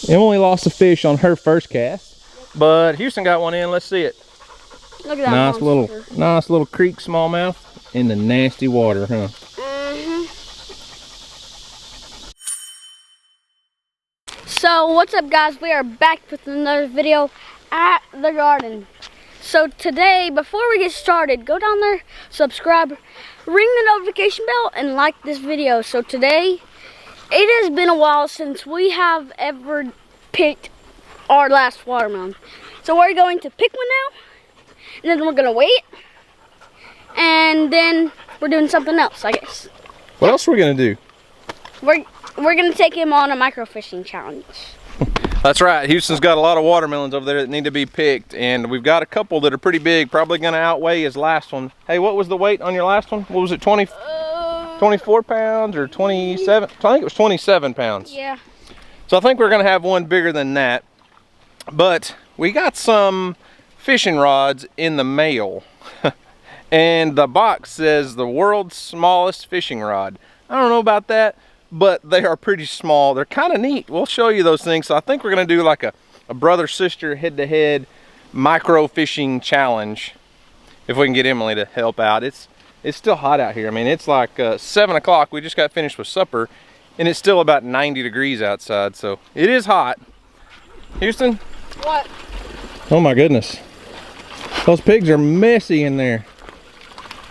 Emily lost a fish on her first cast, but Houston got one in. Let's see it. Look at that Nice little creek smallmouth in the nasty water, huh? So what's up, guys? We are back with another video at the garden. So today, before we get started, go down there, subscribe, ring the notification bell, and like this video. So today, it has been a while since we have ever picked our last watermelon. So we're going to pick one now, and then we're gonna wait, and then we're doing something else, I guess. What else are we gonna do? We're gonna take him on a microfishing challenge. That's right. Houston's got a lot of watermelons over there that need to be picked, and we've got a couple that are pretty big, probably gonna outweigh his last one. Hey, what was the weight on your last one? What was it, 24 pounds or 27? I think it was 27 pounds. Yeah. So I think we're gonna have one bigger than that. But we got some fishing rods in the mail. And the box says the world's smallest fishing rod. I don't know about that, but they are pretty small. They're kind of neat. We'll show you those things. So I think we're gonna do like a brother-sister head-to-head micro fishing challenge. If we can get Emily to help out. It's still hot out here. I mean, it's like 7 o'clock. We just got finished with supper, and it's still about 90 degrees outside. So it is hot. Houston? What? Oh my goodness. Those pigs are messy in there.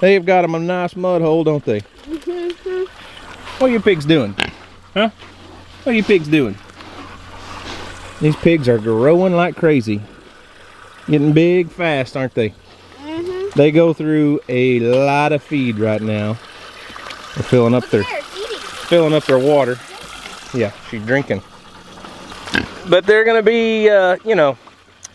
They have got them a nice mud hole, don't they? What are you pigs doing? Huh? What are you pigs doing? These pigs are growing like crazy. Getting big fast, aren't they? They go through a lot of feed right now. They're filling up their water. Yeah, she's drinking. But they're gonna be, you know,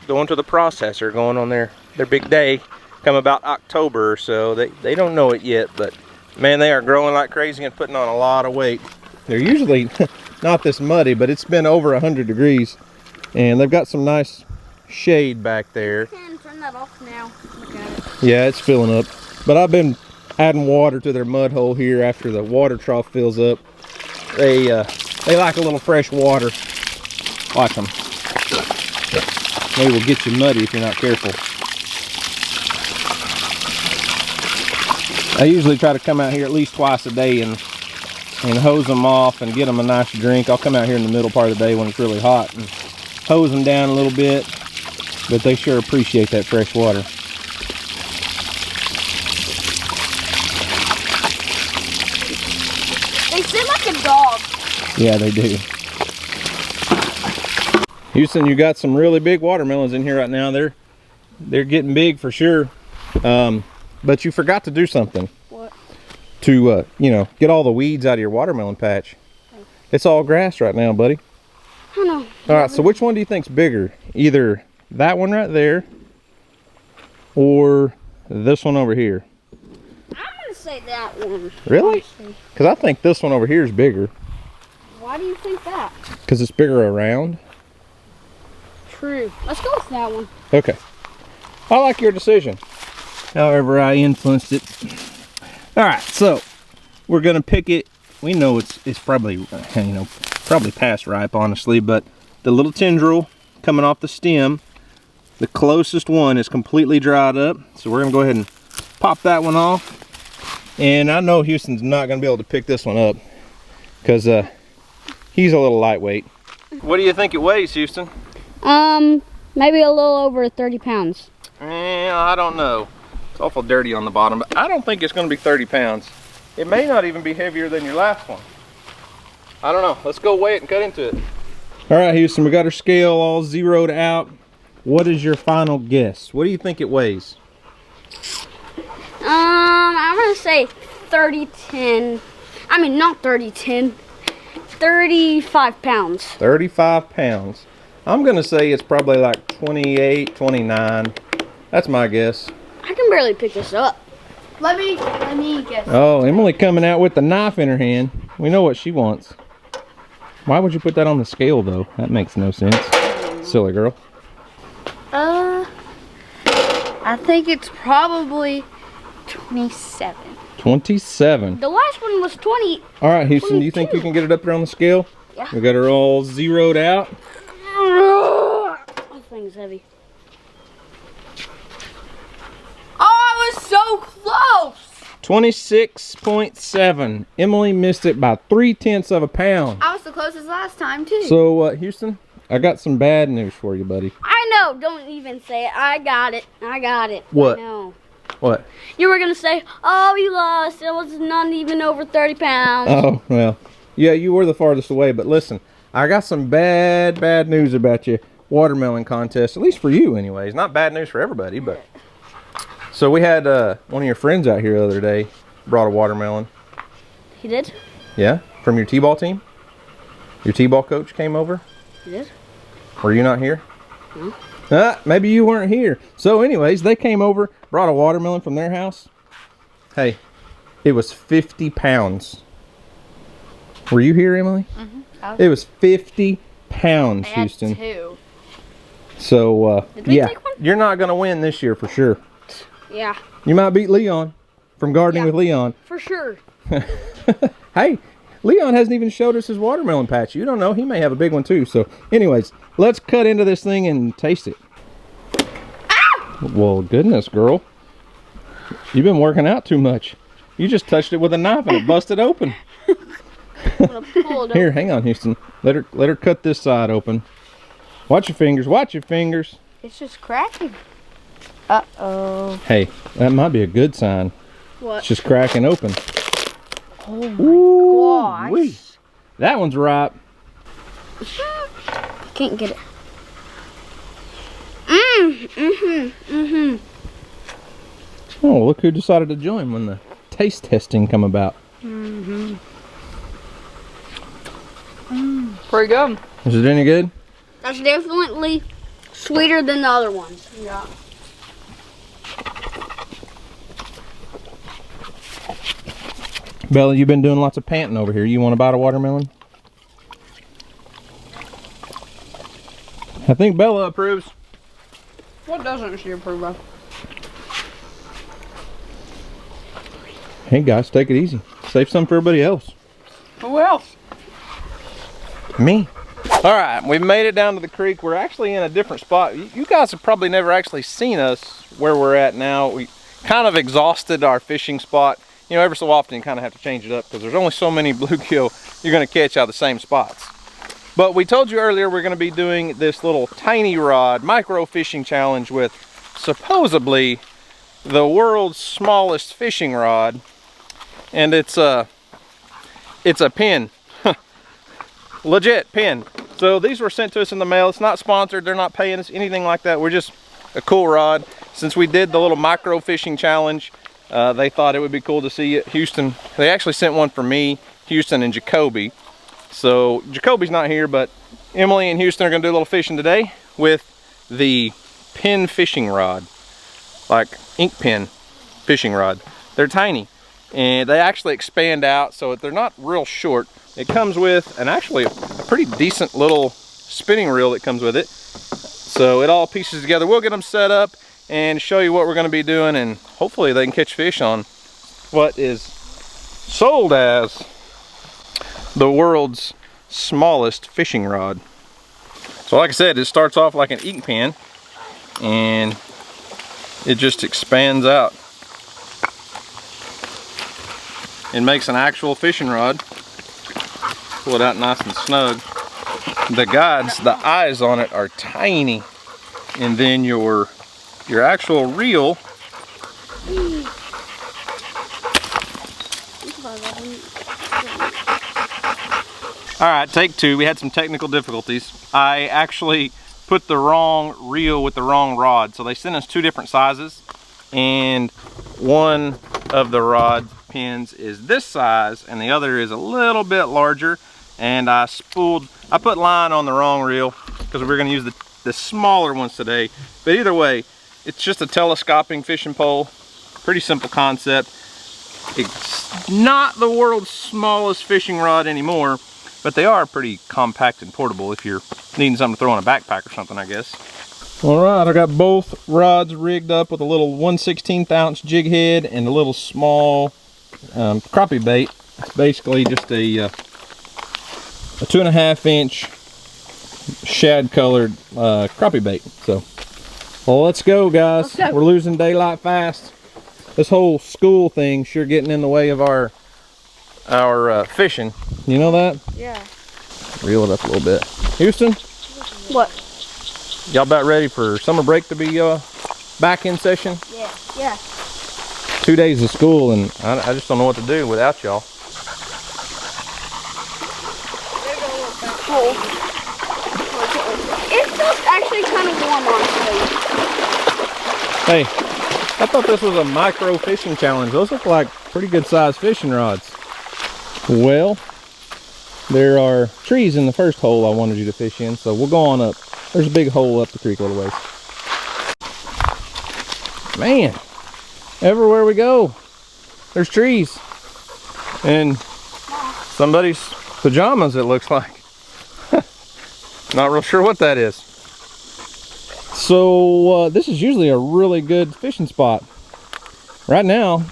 going to the processor, going on their big day, come about October or so. They don't know it yet, but man, they are growing like crazy and putting on a lot of weight. They're usually not this muddy, but it's been over 100 degrees, and they've got some nice shade back there. You can turn that off now. Look at it. Yeah, it's filling up. But I've been adding water to their mud hole here after the water trough fills up. They like a little fresh water. Watch them. They will get you muddy if you're not careful. I usually try to come out here at least twice a day and hose them off and get them a nice drink. I'll come out here in the middle part of the day when it's really hot and hose them down a little bit, but they sure appreciate that fresh water. They sit like a dog. Yeah, they do. Houston, you got some really big watermelons in here right now. They're getting big for sure. But you forgot to do something. What? To, you know, get all the weeds out of your watermelon patch. It's all grass right now, buddy. I know. All right, so which one do you think's bigger? Either that one right there or this one over here? I'm going to say that one. Really? Because I think this one over here is bigger. Why do you think that? Because it's bigger around. True. Let's go with that one. Okay. I like your decision. However, I influenced it. All right, so we're gonna pick it. We know it's probably, you know, probably past ripe, honestly, but the little tendril coming off the stem, the closest one is completely dried up. So we're gonna go ahead and pop that one off. And I know Houston's not gonna be able to pick this one up because he's a little lightweight. What do you think it weighs, Houston? Maybe a little over 30 pounds. I don't know. It's awful dirty on the bottom, but I don't think it's going to be 30 pounds. It may not even be heavier than your last one. I don't know. Let's go weigh it and cut into it. All right, Houston, we got our scale all zeroed out. What is your final guess? What do you think it weighs? I'm going to say 30-10. I mean, not 30-10. 35 pounds. 35 pounds. I'm going to say it's probably like 28, 29. That's my guess. I can barely pick this up. Let me guess. Oh, Emily coming out with the knife in her hand. We know what she wants. Why would you put that on the scale, though? That makes no sense. Silly girl. I think it's probably 27. 27. The last one was 20. All right, Houston, 22. Do you think you can get it up there on the scale? Yeah. We got her all zeroed out. thing's heavy. Oh, I was so close! 26.7. Emily missed it by 0.3 of a pound. I was the closest last time, too. So, Houston, I got some bad news for you, buddy. I know. Don't even say it. I got it. I got it. What? I know. What? You were going to say, oh, you lost. It was not even over 30 pounds. Oh, well. Yeah, you were the farthest away, but listen, I got some bad news about your watermelon contest, at least for you anyways. Not bad news for everybody, but... So we had one of your friends out here the other day, brought a watermelon. He did? Yeah? From your t-ball team? Your t-ball coach came over? He did? Were you not here? No. Maybe you weren't here. So anyways, they came over, brought a watermelon from their house. Hey, it was 50 pounds. Were you here, Emily? Mm-hmm. It was 50 pounds, Houston. Two. So, Did we yeah, take one? you're not going to win this year for sure. Yeah. You might beat Leon from Gardening with Leon. For sure. Hey, Leon hasn't even showed us his watermelon patch. You don't know. He may have a big one too. So, anyways, let's cut into this thing and taste it. Ah! Well, goodness, girl. You've been working out too much. You just touched it with a knife and it busted open. Here, hang on, Houston. Let her cut this side open. Watch your fingers. Watch your fingers. It's just cracking. Uh-oh. Hey, that might be a good sign. What? It's just cracking open. Oh my gosh. That one's ripe. Can't get it. Oh, look who decided to join when the taste testing come about. Pretty good. Is it any good? That's definitely sweeter than the other ones. Yeah. Bella, you've been doing lots of panting over here. You want to bite a watermelon? I think Bella approves. What doesn't she approve of? Hey guys, take it easy. Save some for everybody else. Who else? Me. Alright, we've made it down to the creek. We're actually in a different spot. You guys have probably never actually seen us where we're at now. We kind of exhausted our fishing spot. You know, every so often you kind of have to change it up because there's only so many bluegill you're going to catch out of the same spots. But we told you earlier we're going to be doing this little tiny rod micro fishing challenge with supposedly the world's smallest fishing rod. And it's a pin. Legit pin. So these were sent to us in the mail. It's not sponsored. They're not paying us anything like that. We're just a cool rod. Since we did the little micro fishing challenge, they thought it would be cool to see it. Houston, they actually sent one for me, Houston, and Jacoby. So Jacoby's not here, but Emily and Houston are going to do a little fishing today with the pin fishing rod, like ink pen fishing rod. They're tiny and they actually expand out, so they're not real short. It comes with actually a pretty decent little spinning reel that comes with it. So it all pieces together. We'll get them set up and show you what we're going to be doing, and hopefully they can catch fish on what is sold as the world's smallest fishing rod. So like I said, it starts off like an ink pen and it just expands out. It makes an actual fishing rod. Pull it out nice and snug. The guides, the eyes on it are tiny, and then your actual reel Alright, take two. We had some technical difficulties. I actually put the wrong reel with the wrong rod. So they sent us two different sizes, and one of the rod pins is this size and the other is a little bit larger. And I put line on the wrong reel because we're going to use the smaller ones today. But either way, it's just a telescoping fishing pole. Pretty simple concept. It's not the world's smallest fishing rod anymore, but they are pretty compact and portable if you're needing something to throw in a backpack or something, I guess. All right, I got both rods rigged up with a little 1/16 ounce jig head and a little small crappie bait. It's basically just a 2.5 inch shad colored crappie bait. So, well, let's go, guys. Let's go. We're losing daylight fast. This whole school thing sure getting in the way of our fishing. You know that? Yeah. Reel it up a little bit. Houston, What? y'all about ready for summer break to be back in session? Yeah. Yeah. 2 days of school, and I just don't know what to do without y'all. Cold. It's actually kind of warm, honestly. Hey, I thought this was a micro fishing challenge. Those look like pretty good sized fishing rods. Well, there are trees in the first hole I wanted you to fish in, so we'll go on up. There's a big hole up the creek a little ways. Man, everywhere we go, there's trees. And somebody's pajamas, it looks like. Not real sure what that is. So this is usually a really good fishing spot. Right now,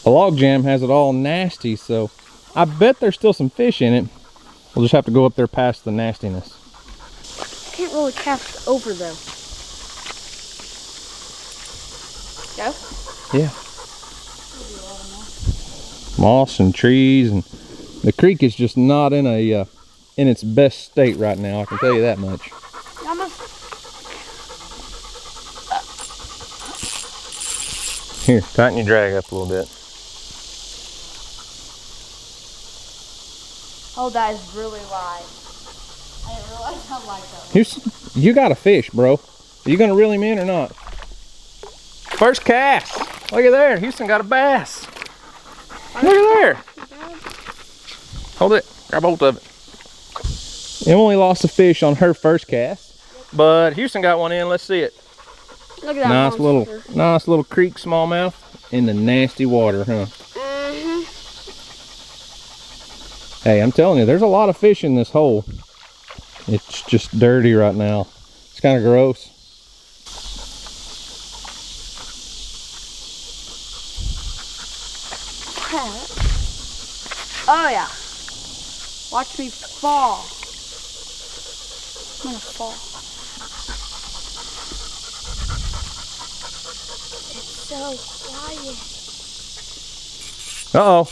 a log jam has it all nasty, so I bet there's still some fish in it. We'll just have to go up there past the nastiness. Can't really cast over though. Go? Yeah. Moss and trees, and the creek is just not in a in its best state right now. I can tell you that much. Here, tighten your drag up a little bit. Oh, that is really wide. I didn't realize how wide that was. Houston, you got a fish, bro. Are you gonna reel him in or not? First cast. Look at there. Houston got a bass. Look at there. Hold it. Grab hold of it. Emily lost a fish on her first cast, but Houston got one in. Let's see it. Look at that Nice monster. nice little creek smallmouth in the nasty water, huh? Mm-hmm. Hey, I'm telling you, there's a lot of fish in this hole. It's just dirty right now. It's kind of gross. Oh yeah. Watch me fall. I'm gonna fall. It's so quiet. Uh-oh.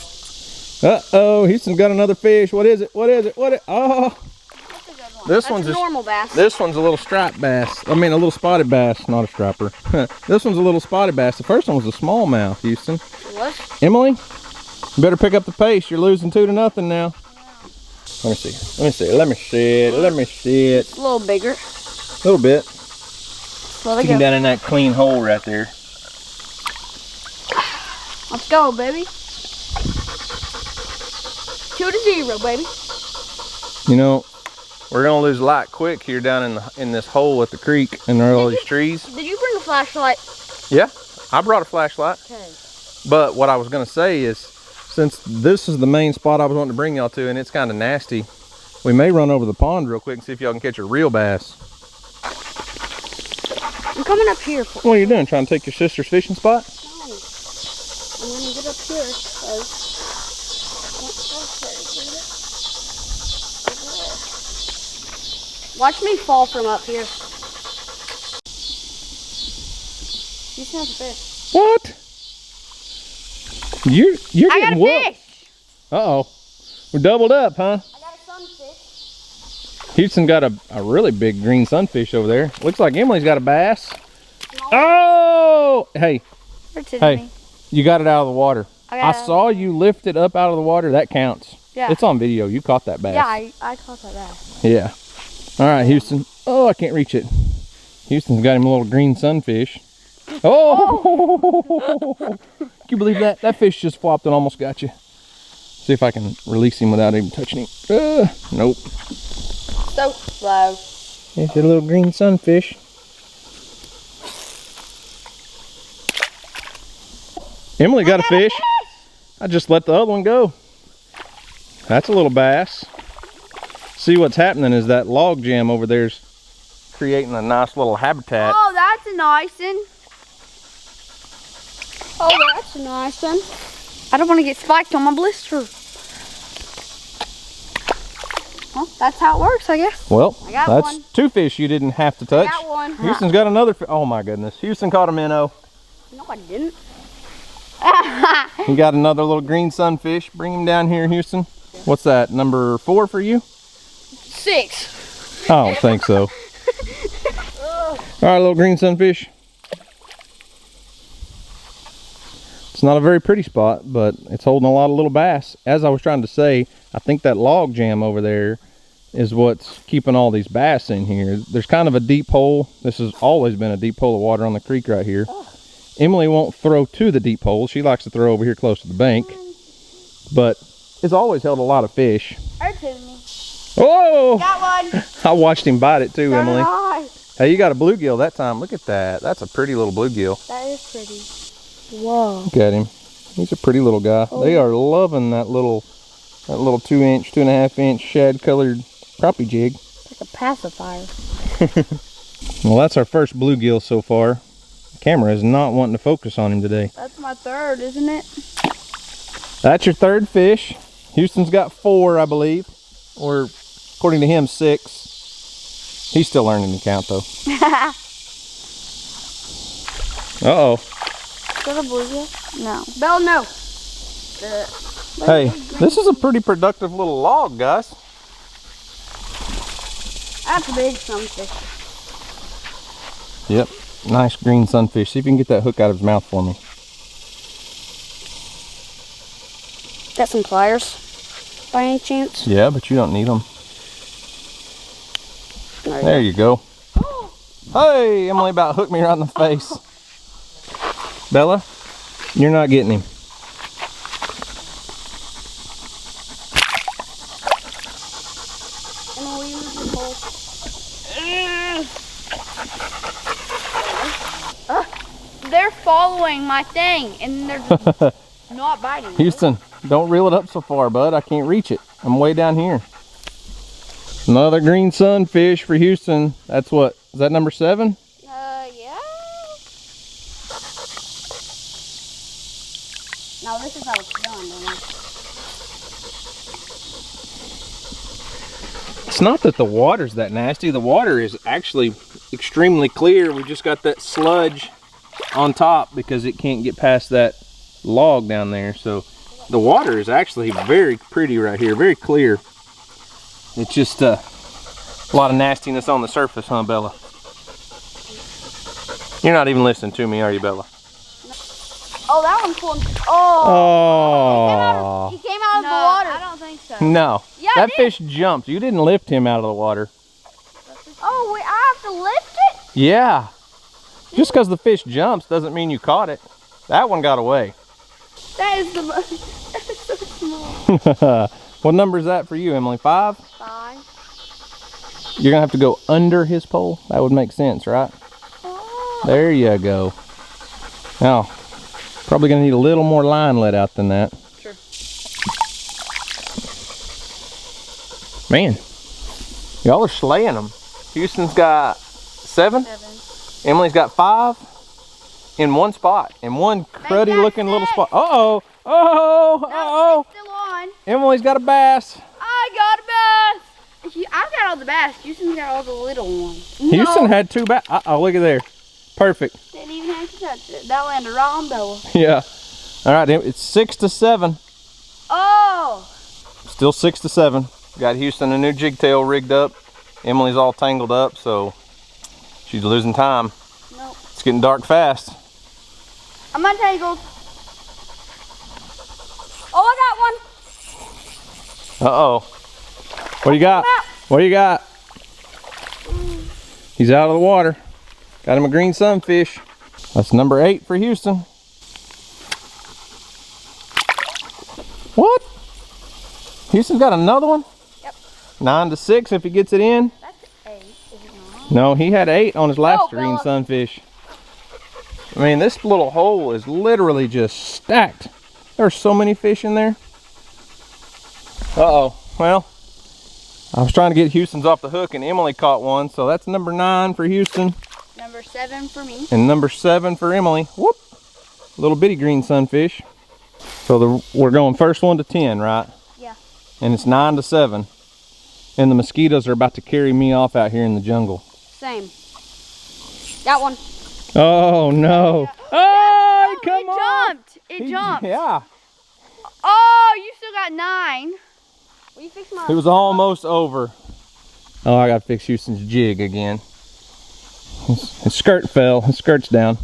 Uh-oh, Houston's got another fish. What is it? What is it? Oh. That's a good one. This That's one's a a normal bass. This one's a little striped bass. I mean, a little spotted bass, not a striper. This one's a little spotted bass. The first one was a smallmouth, Houston. What? Emily, you better pick up the pace. You're losing 2-0 now. Let me see. Let me see. Let me see it. Let me see it. A little bigger. A little bit. Let it Keep him go. down in that clean hole right there. Let's go, baby. 2-0, baby. You know, we're gonna lose light quick here down in this hole at the creek, and there are all these trees. Did you bring a flashlight? Yeah, I brought a flashlight. Okay. But what I was gonna say is, since this is the main spot I was wanting to bring y'all to, and it's kind of nasty, we may run over the pond real quick and see if y'all can catch a real bass. I'm coming up here. What are you doing? Trying to take your sister's fishing spot? No. I'm gonna get up here because watch me fall from up here. You smell the fish. What? You're I got getting a whooped. fish. Uh-oh. We're doubled up, huh? I got a sunfish. Houston got a really big green sunfish over there. Looks like Emily's got a bass. No. Oh! Hey, Where's it hey, me? you got it out of the water. I got it. saw you lift it up out of the water. That counts. Yeah. It's on video. You caught that bass. Yeah, I caught that bass. Yeah. All right, Houston. Oh, I can't reach it. Houston's got him a little green sunfish. Oh! Can you believe that? That fish just flopped and almost got you. See if I can release him without even touching him. Nope. So slow. It's a little green sunfish. Emily got a fish. I just let the other one go. That's a little bass. See, what's happening is that log jam over there's creating a nice little habitat. Oh, that's a nice one. Oh, that's a nice one. I don't want to get spiked on my blister. Well, that's how it works, I guess. Well, I got that's one. 2 fish you didn't have to touch. I got one. Houston's got another oh my goodness. Houston caught a minnow. No, I didn't. He got another little green sunfish. Bring him down here, Houston. What's that, number 4 for you? 6. I don't think so. All right, little green sunfish. It's not a very pretty spot, but it's holding a lot of little bass. As I was trying to say, I think that log jam over there is what's keeping all these bass in here. There's kind of a deep hole. This has always been a deep hole of water on the creek right here. Emily won't throw to the deep hole. She likes to throw over here close to the bank. But it's always held a lot of fish. Oh! Got one. I watched him bite it too, So Emily. did I. Hey, you got a bluegill that time. Look at that. That's a pretty little bluegill. That is pretty. Whoa. Look at him. He's a pretty little guy. Oh. They are loving that little 2-inch, 2.5-inch shad colored crappie jig. It's like a pacifier. Well, that's our first bluegill so far. The camera is not wanting to focus on him today. That's my third, isn't it? That's your 3rd fish. Houston's got 4, I believe. Or, according to him, 6. He's still learning to count, though. Uh-oh. Is that a bluegill? No. Bella, no. Hey, this is a pretty productive little log, guys. That's a big sunfish. Yep, nice green sunfish. See if you can get that hook out of his mouth for me. Got some pliers, by any chance? Yeah, but you don't need them. There you go. Hey, Emily about hooked me right in the face. Bella, you're not getting him. They're following my thing, and they're just not biting. Houston, don't reel it up so far, bud. I can't reach it. I'm way down here. Another green sunfish for Houston. That's what? Is that number 7? Yeah. Now this is how it's done, don't it? It's not that the water's that nasty. The water is actually extremely clear. We just got that sludge on top because it can't get past that log down there. So the water is actually very pretty right here, very clear. It's just a lot of nastiness on the surface, huh, Bella? You're not even listening to me, are you, Bella? Oh, that one's pulling. Oh. Oh. He came out of the water. I don't think so. No. Yeah, that fish jumped. You didn't lift him out of the water. Oh, wait, I have to lift it? Yeah. Just because the fish jumps doesn't mean you caught it. That one got away. That is so small. What number is that for you, Emily? 5? 5. You're gonna have to go under his pole. That would make sense, right? Oh. There you go. Now, probably gonna need a little more line let out than that. Sure. Man, y'all are slaying them. Houston's got 7. 7. Emily's got 5 in one spot, in one cruddy looking little spot. Uh-oh, uh-oh. Still on. Emily's got a bass. I got a bass. I've got all the bass. Houston's got all the little ones. Houston had 2 bass. Uh-oh, look at there. Perfect. Didn't even have to touch it. That landed right on Bella. Yeah. All right, it's 6-7. Oh. Still 6-7. Got Houston a new jig tail rigged up. Emily's all tangled up, so she's losing time. Nope. It's getting dark fast. I'm untangled. Oh, I got one. Uh-oh. What do you got? What do you got? He's out of the water. Got him a green sunfish. That's number 8 for Houston. What? Houston's got another one? Yep. 9-6 if he gets it in. That's 8, is it not? No, he had 8 on his last green Bella. sunfish. I mean, this little hole is literally just stacked. There's so many fish in there. Uh-oh. Well, I was trying to get Houston's off the hook and Emily caught one, so that's number 9 for Houston. Number 7 for me. And number 7 for Emily. Whoop! Little bitty green sunfish. So we're going first 1 to 10, right? Yeah. And it's 9-7. and the mosquitoes are about to carry me off out here in the jungle. Same. Got one. Oh no! Oh, come on! It jumped. Yeah. Oh, you still got 9. Will you fix my... It was almost over. Oh, I gotta fix Houston's jig again. His skirt fell. His skirt's down.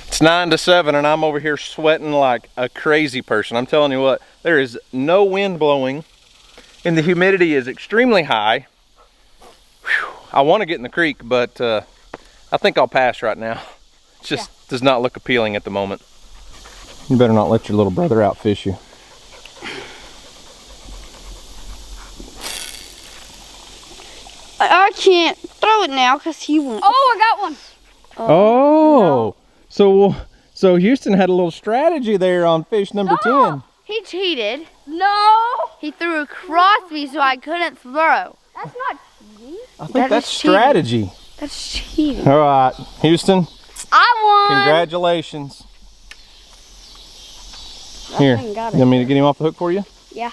It's 9 to 7 and I'm over here sweating like a crazy person. I'm telling you what, there is no wind blowing and the humidity is extremely high. Whew. I want to get in the creek, but I think I'll pass right now. It just does not look appealing at the moment. You better not let your little brother outfish you. I can't throw it now because he won't. Oh, I got one. Oh, no. So Houston had a little strategy there on fish number 10. He cheated. No. He threw across me so I couldn't throw. That's not cheating. I think that's strategy. That's cheating. All right, Houston, I won. congratulations. Here, you got it. want me to get him off the hook for you? Yeah.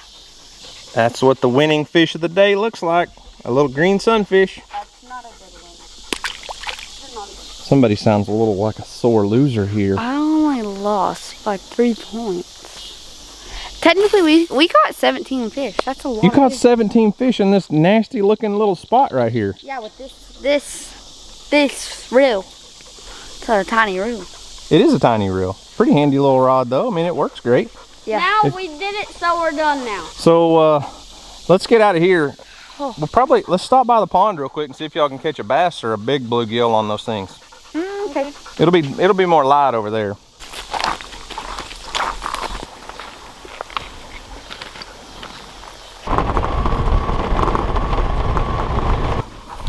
That's what the winning fish of the day looks like. A little green sunfish. That's not a good one. Somebody sounds a little like a sore loser here. I only lost by 3 points. Technically, we caught 17 fish. That's a lot. You caught 17 fish in this nasty looking little spot right here. Yeah, with this reel. It's a tiny reel. It is a tiny reel. Pretty handy little rod though. I mean, it works great. Yeah. Now we did it, so we're done now. So let's get out of here. Oh. Let's stop by the pond real quick and see if y'all can catch a bass or a big bluegill on those things. Okay. It'll be more light over there.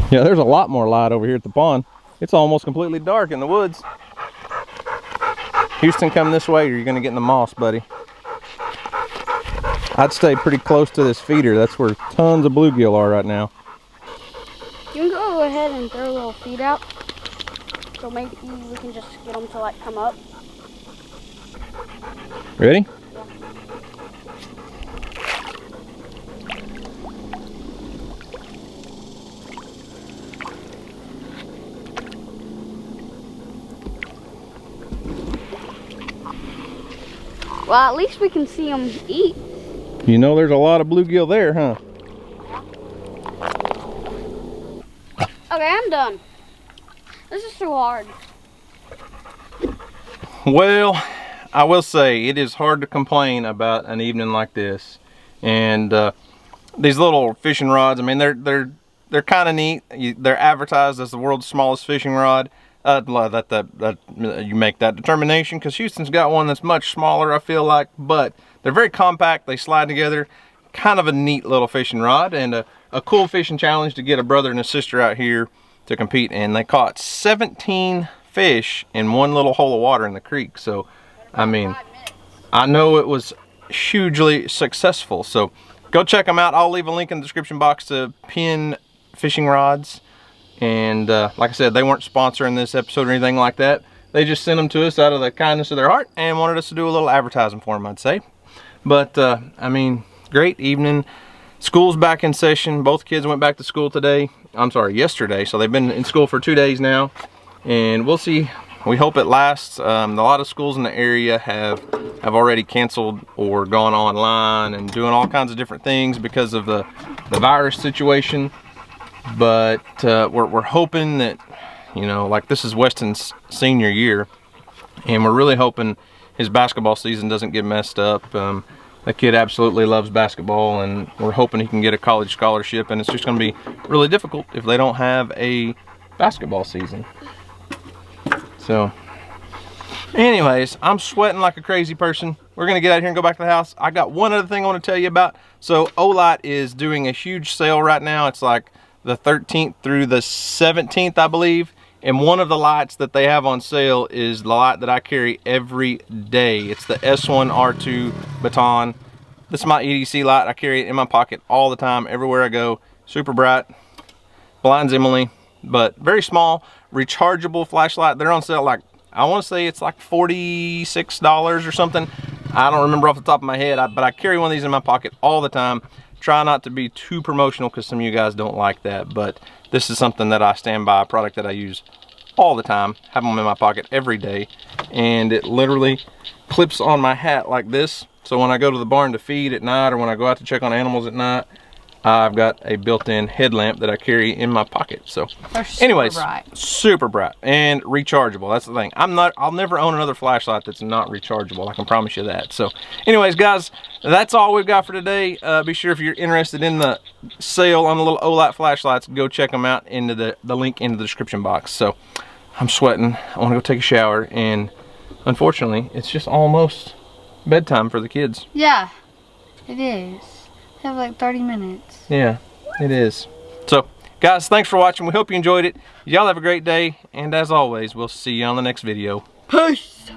Yeah, there's a lot more light over here at the pond. It's almost completely dark in the woods. Houston, come this way or you're gonna get in the moss, buddy. I'd stay pretty close to this feeder. That's where tons of bluegill are right now. You can go ahead and throw a little feed out. So maybe we can just get them to like come up. Ready? Well, at least we can see them eat. You know there's a lot of bluegill there, huh? Okay, I'm done. This is too hard. Well, I will say it is hard to complain about an evening like this. And these little fishing rods, I mean, they're kind of neat. They're advertised as the world's smallest fishing rod. You make that determination because Houston's got one that's much smaller, I feel like, but they're very compact. They slide together. Kind of a neat little fishing rod and a cool fishing challenge to get a brother and a sister out here to compete. And they caught 17 fish in one little hole of water in the creek. So, I mean, I know it was hugely successful. So go check them out. I'll leave a link in the description box to pin fishing rods. And like I said, they weren't sponsoring this episode or anything like that. They just sent them to us out of the kindness of their heart and wanted us to do a little advertising for them, I'd say. But, I mean, great evening. School's back in session. Both kids went back to school yesterday. So they've been in school for 2 days now. And we'll see. We hope it lasts. A lot of schools in the area have already canceled or gone online and doing all kinds of different things because of the virus situation. But we're hoping that, you know, like this is Weston's senior year, and we're really hoping his basketball season doesn't get messed up. The kid absolutely loves basketball, and we're hoping he can get a college scholarship, and it's just going to be really difficult if they don't have a basketball season. So, anyways, I'm sweating like a crazy person. We're going to get out here and go back to the house. I got one other thing I want to tell you about. So, Olight is doing a huge sale right now. It's like the 13th through the 17th, I believe. And one of the lights that they have on sale is the light that I carry every day. It's the S1R2 baton. This is my EDC light. I carry it in my pocket all the time, everywhere I go. Super bright, blinds Emily, but very small, rechargeable flashlight. They're on sale like, I want to say it's like $46 or something. I don't remember off the top of my head, but I carry one of these in my pocket all the time. Try not to be too promotional because some of you guys don't like that, but this is something that I stand by, a product that I use all the time, have them in my pocket every day, and it literally clips on my hat like this. So when I go to the barn to feed at night, or when I go out to check on animals at night, I've got a built-in headlamp that I carry in my pocket. So anyways, super bright and rechargeable. That's the thing. I'll never own another flashlight that's not rechargeable. I can promise you that. So anyways, guys, that's all we've got for today. Be sure, if you're interested in the sale on the little Olight flashlights, go check them out into the link in the description box. So I'm sweating. I want to go take a shower, and unfortunately, it's just almost bedtime for the kids. Yeah, it is. We have like 30 minutes. Yeah, it is. So, guys, thanks for watching. We hope you enjoyed it. Y'all have a great day, and as always, we'll see you on the next video. Peace.